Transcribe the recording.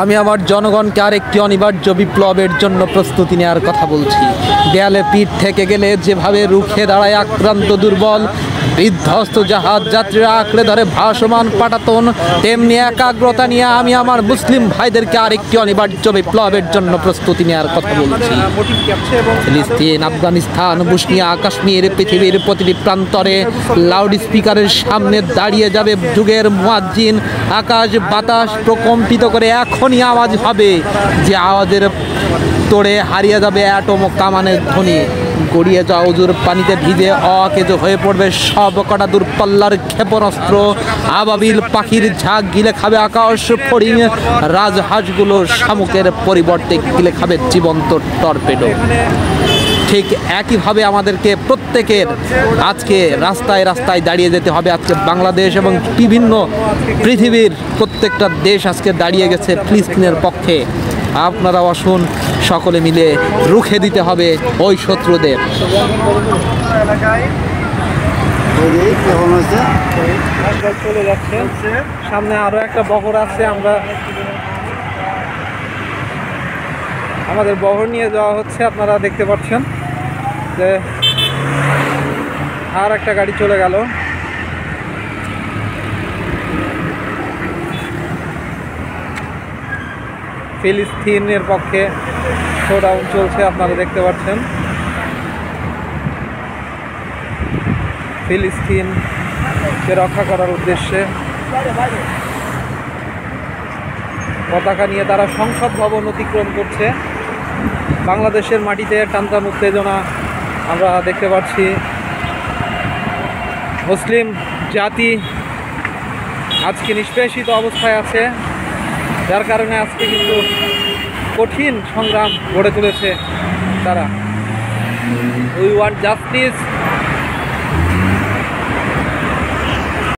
আমি আমার জনগণকে আরেকটি অনিবার্য বিপ্লবের জন্য প্রস্তুতি নেওয়ার কথা বলছি। দেয়ালে পিঠ থেকে গেলে যেভাবে রুখে দাঁড়ায় আক্রান্ত দুর্বল, বিধ্বস্ত জাহাজ যাত্রীরা আঁকড়ে ধরে ভাসমান পাটাতন, তেমনি একাগ্রতা নিয়ে আমি আমার মুসলিম ভাইদেরকে আরেকটি অনিবার্য বিপ্লবের জন্য প্রস্তুতি নেওয়ার কথা বলছি। ফিলিস্তিন, আফগানিস্তান, বসনিয়া, কাশ্মীর, পৃথিবীর প্রতিটি প্রান্তরে লাউড স্পিকারের সামনে দাঁড়িয়ে যাবে যুগের মুয়াজ্জিন। আকাশ বাতাস প্রকম্পিত করে এখনই আওয়াজ হবে, যে আওয়াজের তোড়ে হারিয়ে যাবে অ্যাটম ও কামানের ধ্বনি। গড়িয়ে যাওয়া উজুর পানিতে ভিজে অকেজো হয়ে পড়বে সব কটা দূরপাল্লার ক্ষেপণাস্ত্র। আবাবিল পাখির ঝাঁক গিলে খাবে আকাশ ফড়িং, রাজহাঁসগুলো শামুকের পরিবর্তে গিলে খাবে জীবন্ত টর্পেডো। ঠিক একইভাবে আমাদেরকে প্রত্যেকের আজকে রাস্তায় রাস্তায় দাঁড়িয়ে যেতে হবে। আজকে বাংলাদেশ এবং বিভিন্ন পৃথিবীর প্রত্যেকটা দেশ আজকে দাঁড়িয়ে গেছে ফিলিস্তিনের পক্ষে। আপনারা আসুন, সকলে মিলে রুখে দিতে হবে ওই শত্রুদের। চলে যাচ্ছে, সামনে আরো একটা বহর আছে, আমাদের বহর নিয়ে যাওয়া হচ্ছে। আপনারা দেখতে পাচ্ছেন যে আর একটা গাড়ি চলে গেল। ফিলিস্তিনের পক্ষে শোডাউন চলছে, আপনারা দেখতে পাচ্ছেন। ফিলিস্তিনকে রক্ষা করার উদ্দেশ্যে পতাকা নিয়ে তারা সংসদ ভবন অতিক্রম করছে। বাংলাদেশের মাটিতে টানটান উত্তেজনা আমরা দেখতে পাচ্ছি। মুসলিম জাতি আজকে নিষ্পেষিত অবস্থায় আছে, যার কারণে আজকে কিন্তু কঠিন সংগ্রাম গড়ে তুলেছে তারা। We want justice,